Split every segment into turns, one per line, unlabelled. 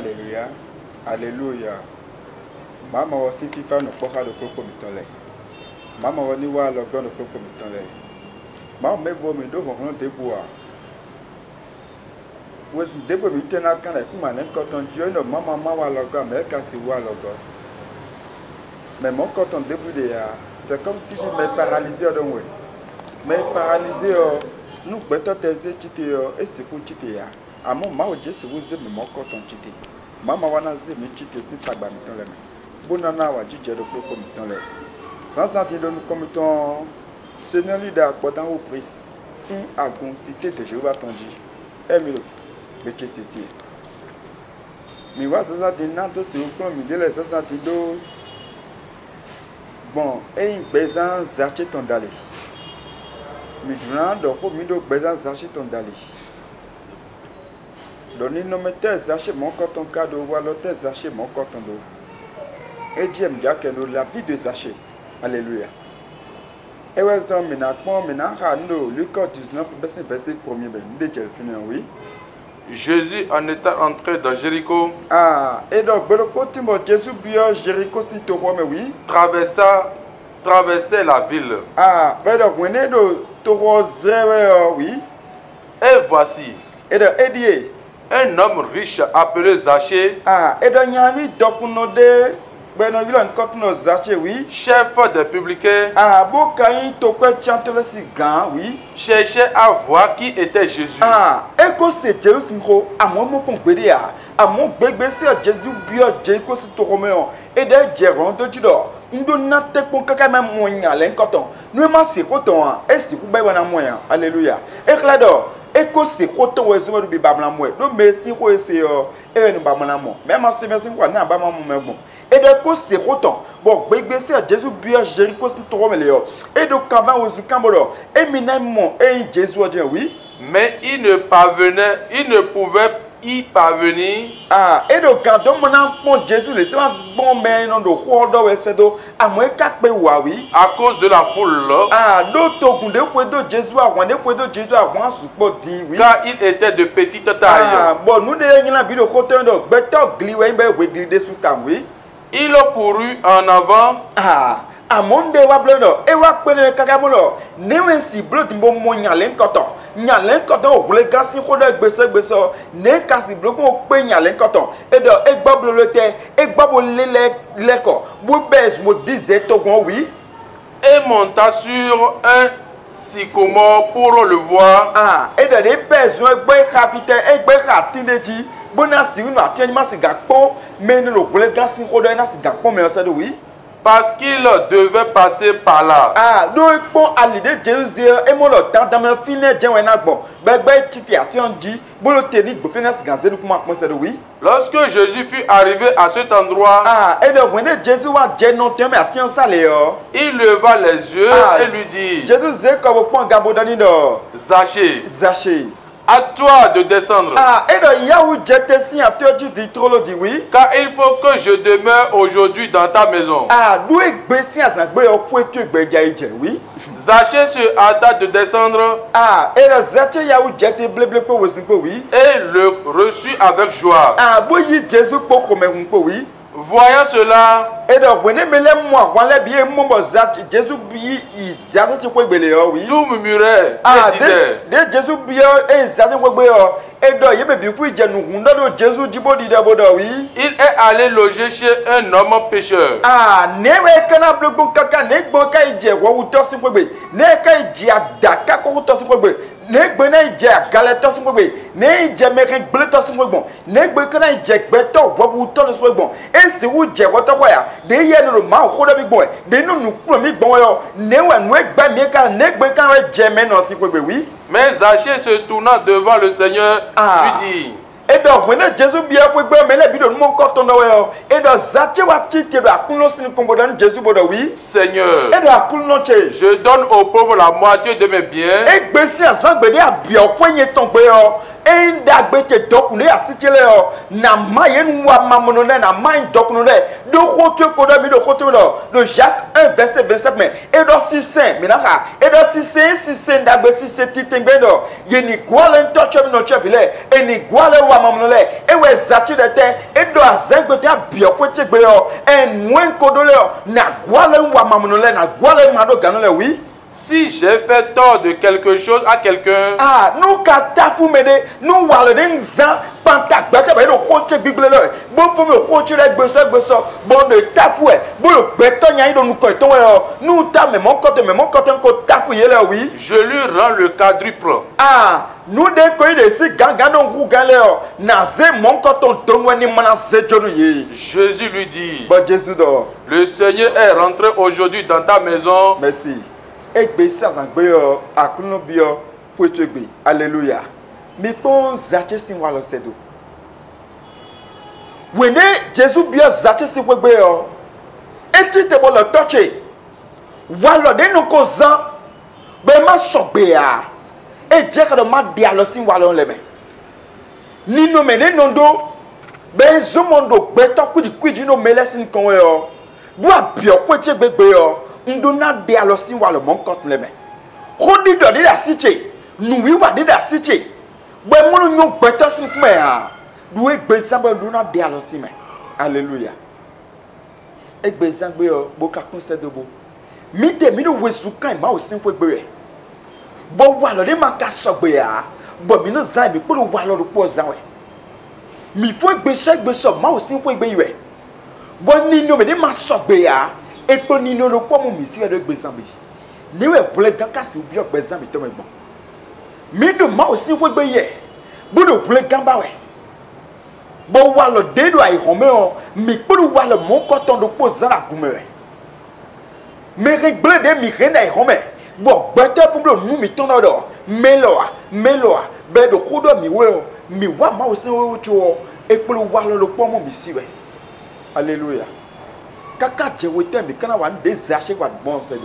Alléluia. Alléluia. Mama wa si fifa no poka do koko mitole. Mama wa ni wa logo no koko mitole. Mama mebo mi do ho deboa. Wes debo mi tena kan e kuma ne koton jo no mama wa logo me ka si wa logo. Mais mon coton debout de ya, c'est comme si je me paralysé donc ouais. Mais paralysé nous beto teze chite et c'est pour chite ya. À mon ma oje se vous aimez mon coton chite. Mama wana ze mi chite si tagba mi ton le me. Bonana wa jije do ko mi ton le. Sans sentir de nous comme ton Seigneur leader portant au prise. Si agon cité de Jéhovah ton dit. Emilo beche ceci. Mi wa ça de nanto se o mi de le ça do. Bon, et une besoin zaché ton dali. Mais durant le jour, il y a besoin zaché ton dali. Donnez nos metteurs zaché mon coton cadeau, ou alors zaché mon coton d'eau. Et Dieu me dit que nous la vie de zaché. Alléluia. Et ouais, ça, maintenant, Luc 19, verset 1er, déjà fini, oui.
Jésus en étant entré dans Jéricho.
Ah, et donc, Jésus bio Jéricho si tu vois, mais oui.
Traversait la ville.
Ah, mais donc, vous venez de Toro oui.
Et voici.
Et donc, Edier.
Un homme riche appelé Zachée.
Ah, et donc, il y a un dopunode. Ben non, il a un coton Zachée, oui.
Chef des publicains.
Ah, bon, quand il tocque chanter si grand, oui.
Cherchait à voir qui était Jésus.
Ah, et que c'est Jésus, à mon mot pour béder, à mon bébé, c'est Jésus, bio, Jésus, c'est tout roméo. Et de Jéron de Judor. Nous donnons tes pour que même moyen, l'incoton. Nous m'en c'est coton, et si vous avez un moyen. Alléluia. Et là-dedans. Et que c'est coton, ou est-ce que vous avez un moyen. Donc, merci, vous c'est et nous avons un moyen. Même si merci, vous avez un moyen. Et de quoi c'est autant. Bon, bébé, c'est Jésus, bien Jéricho, c'est trop meilleur. Et de Cavan aux Cambodor. Et Minamon, et Jésus a dit oui.
Mais il ne pouvait y parvenir.
Ah, et de quand mon enfant Jésus, laissez-moi bon, mais non, de Rodo et Sedo, à moins qu'à oui.
À cause de la foule.
Ah, d'autres coups de Jésus à Rwanda, de Jésus à Rwanda, support dit oui.
Car il était de petite taille.
Ah, bon, nous n'avons pas vu de côté de Beto Gliway, mais glidé sous ta oui.
Il courut en avant.
Ah, à mon déwa blanc, et wa pene kakamono, ne si bleu timbo mo nyalen koton, roule gasi roule gbese, ne kasi bleu ko pe nyalen koton, et de egbablo le te, egbabo leko, boubez mo disait togon oui,
Et monta sur un sycomore pour le voir.
Ah, et de des besoins, egbe kapite, egbe katineji, bona si nous atiennement si gakpon, mais nous roule gasi roule na si gakpon, mais on sait oui.
Parce qu'il devait passer par là.
Ah, donc bon à l'idée de Jésus et mon temps dans mon filet de bon. Ben titi a dit, bon le tenir pour finir ce gazé nous comment c'est oui.
Lorsque Jésus fut arrivé à cet endroit,
Ah, et donc when Jésus a dit non mais attends ça Léo.
il leva les yeux et lui dit:
Jésus c'est comme point gabodani no.
Zachée, à toi de descendre.
Ah, et donc il y a où j'étais si à te dit trop le dit oui.
Car il faut que je demeure aujourd'hui dans ta maison.
Ah, d'où est baissé à ça au fouet oui.
Zachée se hâta de descendre.
Ah, et le Zachée y a où j'étais blé pour oui.
Et le reçut avec joie.
Ah, oui Jésus pour comme oui.
Voyant cela,
et donc, vous n'aimez moi, on l'a bien, mon Zach, Jésus, il s'agit de quoi, oui.
tout murmurait et disait:
de Jésus, bien, et ça, et donc, il me dit, oui, Jésus, dit, oui.
il est allé loger chez un homme pécheur.
Ah, n'est qu'un ablo, caca, n'est pas qu'un dieu, ou tossi, n'est qu'un dieu, d'accord, ou tossi, n'est pas un dieu, galetos, n'est jamais qu'un bleu tossi, n'est pas qu'un dieu, beto, ou tossi, et c'est où dieu, what a wire, des yens, le mouth, hold a big boy, des nous promis, bon, n'est pas un mec, n'est pas qu'un germain, oui.
Mais Zachée se tourna devant le Seigneur, lui dit:
et donc, when Jésus bien pour mais la vie de mon coton et donc Zachée va titer la coulosse combattant Jésus oui.
Seigneur,
et de la coulosse
je donne aux pauvres la moitié de mes biens.
Et baisser à ça, bien, poignet ton enda gbete dokune asitele yo na mayen wa mamono na main dokune do khoto ko do mi do khoto do Jacques 1 verset 27 mais et do 6 minaka et do 6 ndagbe 6 titengbe yeni gwale ntocho mi no chebile eni gwale wa mamono le e we zati de te e do azengbe ta bioko chegbe yo enwen kodole yo na gwale wa mamono le na gwale mado ganole oui.
Si j'ai fait tort de quelque chose à quelqu'un,
ah, nous katafu mede, nous wale den zan pantak bete ba no khoche bible le. Bo fo me khoche le gbeso bon de tafu e. Bo le beto nya do nous ko ton e. Nous ta me mon côté ko tafu yele oui.
je lui rends le quadruple.
Ah, nous de ko de si ganga don ru gale o. Na ze mon koton don wani mana ze jonu ye.
Jésus lui dit,
Bon Jésus do.
le Seigneur est rentré aujourd'hui dans ta maison.
Merci. Egbe sazangbe yo akuno bio poetogbe. Alléluia. Mi pon zache sin walo sedo. Wene Jésus bio zache sin wegbe yo. Enti te bo le touche. Walo de no ko zan. Be ma sogbe ya. E je ka do ma dia lo sin walo leme. Ni no mene nondo. Be zomondo gbe to kudi no mele sin kon yo. Bua bio poetogbe yo. Ndona de alosin wa le mon kot leme khodi do de da siche nu wi wa de da siche gbe mo nyo gbeto sin kuma ya du egbe samba ndona de alosin me alléluia egbe sangbe yo bo ka kun se dobo mi de mi no wesu kan ma o sin po egbe re bo wa lo de ma ka sogbe ya bo mi no zan mi po lo wa lo po zan we mi fo egbe so ma o sin po egbe we bo ni no me de ma sogbe ya et ton nino le quoi mon monsieur de Bézambi. Ni we voulez ganga si ou bien Bézambi to me bon. Mi de ma aussi we beye. Bu de voulez gamba we. Bo wa lo de do ai home on, mi pulu wa le mon coton de posa la gume. Me regle de mi rena ai home. Bo bete fum lo nu mi ton do. Meloa, be de khodo mi we mi wa ma aussi we cho et pulu wa le quoi mon monsieur we. Alléluia. Kaka jewete mi kana wan de zache wa bon se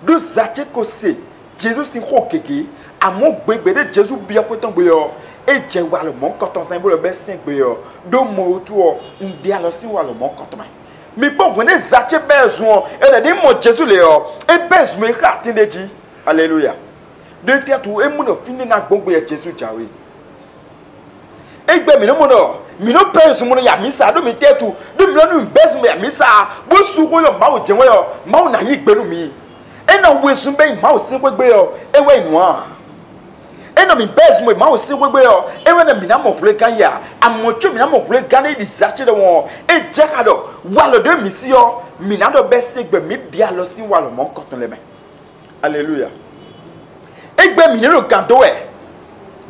do zache ko se Jésus sin ho keke amon gbegbe de Jésus bia ko ton gbe yo e je wa le mon koton sin bo le be sin gbe yo do mo tu o ndi alo sin wa le mon koton mi bon wona zache besoin e de mo Jésus le yo e besoin ka tin de ji alléluia de tetu e mu no fini na gbogbo ye Jésus jawe egbe mi no mo no mi no penso mo ya misa do mi tetu do mi no beso me ya misa bo suko yo ma o jenwe yo ma o na yi gbenu mi e na wesu be ma o sin kwegbe yo e we nwa e na mi beso mo ma o sin kwegbe yo e we na mi na mo ple kan ya amocho mi na mo ple kan e di sache de won e je ka do wa lo de mi si yo mi na do be se gbe mi dia lo sin wa lo mo koton le me alléluia egbe mi no kan do e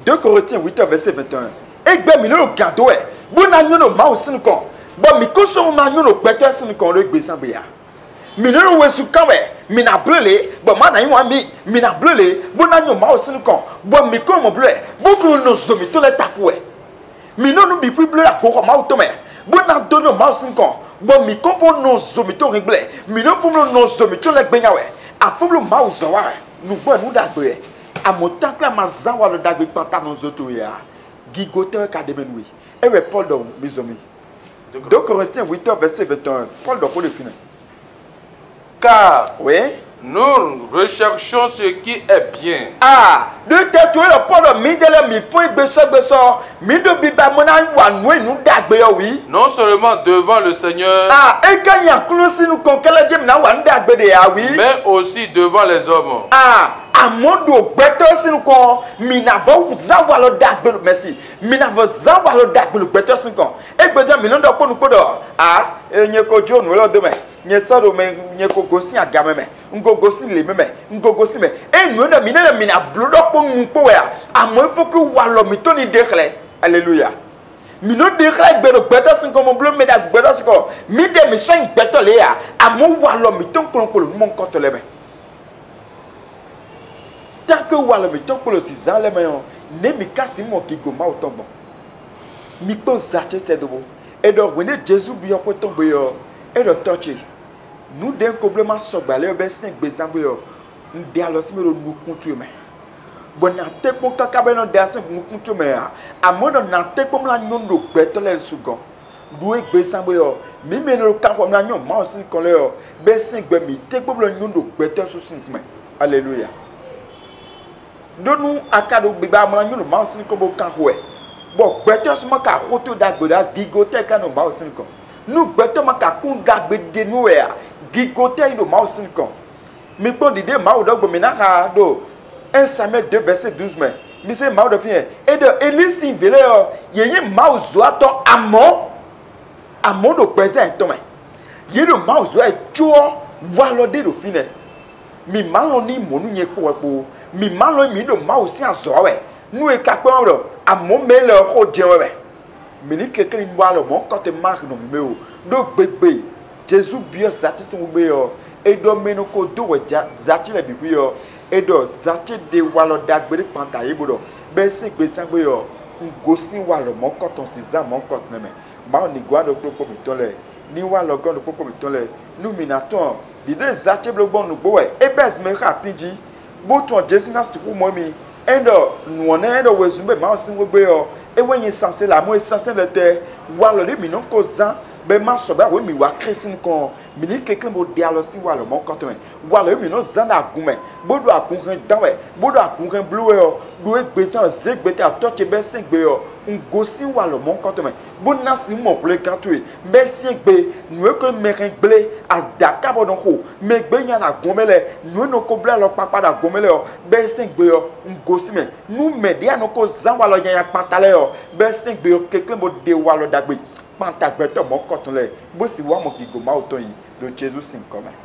2 Corinthiens 8 verset 21 egbe mi no kan do e buna nyono ma o sin kon bo mi ko so ma nyono pete sin kon lo gbe san be ya mi no wesu kan we mi na blele bo ma na yin wa mi na blele buna nyono ma o sin kon bo mi ko mo blele bo ko no so mi to le tafu e mi no bi pi blele ko ma o to me buna do no ma o sin kon bo mi ko fo no so mi to regle mi no fo no so mi to le gbe nya we afum lo ma o zo wa nu gbo nu da gbe amotan ko ma zan wa lo da gbe panta no zo to ya gigote ka de menui. Et Paul dans mes amis. 2 Corinthiens 8 verset 21. Paul dans pour le finir.
Car
oui,
nous recherchons ce qui est bien.
Ah, de te le Paul mi de le mi fo beso mi do biba mona wa nu nu dagbe yo oui.
Non seulement devant le Seigneur.
Ah, et quand y a closi nous konkele jem na wa ndagbe de ya oui.
Mais aussi devant les hommes.
Ah, amondo beto sin kon mi na vo zawa lo dagbe merci. Mi na vo zawa lo dagbe lo beto sin kon. E gbeja mi no do ko nu ko do. Ah, enye ko jo nu lo do me. Nye soro me nye ko gosi agame me. Ngo gosi le me. Ngo gosi me. E nu na mi na blodo ko nu ko ya. Amo fo ku wa lo mi to ni dekhle. Alléluia. Mi no dekhle gbe do beto sin kon mo blo me da gbe do sin kon. Mi de mi so in beto le ya. Amo wa lo mi to ko lo mo ko to le me. Tant que wala mi to ko lo si zan le me yon. Ne mi kasi mo ki go ma o tombo. Mi ko zache te dobo. E do wene Jésus bi yo ko tombo yo. E do touché. Nous d'un complètement sobalé ben 5 bezambo yo ndi alo si me no kuntu me bon na te ko kaka be no da se nku to me a mo no na te ko mla nyon do gbeto le sugon do egbe sanbo yo mi me no kan ko mla nyon ma o sin kon le yo be sin gbe mi te ko mla nyon do gbeto so sin me hallelujah donu akado gbe ba mla nyon ma o sin ko bo kan ho e bo gbeto so ma ka hoto da gbe da gigote kan no ma o sin kon nu gbeto ma ka kun da gbe de nu e gigote no ma o sin kon mi pon dide ma o do gbe mi na ha do 1 Samuel 2 verset 12 mais mise ma do fin et de Elisi vele yo yeye ma o zo ato amon do present to me ye do ma o zo e jo wa lo de do fin mi ma lo ni mo nu ye po mi ma lo mi do ma o si azo we nu e ka pe ro amon me le ko je we mi ni keke ni wa lo mo ko te mark no mi me o do gbegbe Jesus bio zati se mo gbe yo e do me no ko do we zati le bi yo edo zati de walo dagbere panta yibodo be sin gbe sangbe yo ngosin walo mokoton sizan mokot neme ma ni gwa do popo mi tole ni walo gon do popo mi tole nu minaton dide zati blogbon nu gbo e bes me ka tinji bo ton Jesus na si mo mi endo nuone endo wezumbe ma sin gbe yo e wenye sanse la mo sanse le te walo de mi non ko zan be ma so ba we mi wa kresin kon mi ni kekle mo dialo si walo mo koto me walo mi no zanda agume bodo akunren danwe bodo akunren blue yo do egbesan zegbete atoche be singbe yo ngosi walo mo koto me bonna si mo ple kantu be singbe nu e ko merin ble adaka bodon ho me gbe yan agumele nu no ko ble lo papa da agumele yo be singbe yo ngosi me nu me dia no ko zan walo yan pantale yo be singbe yo kekle mo de walo dagbe pantagbeto mo koton le bo si wa mo gigo ma oton yi do Jesus sin come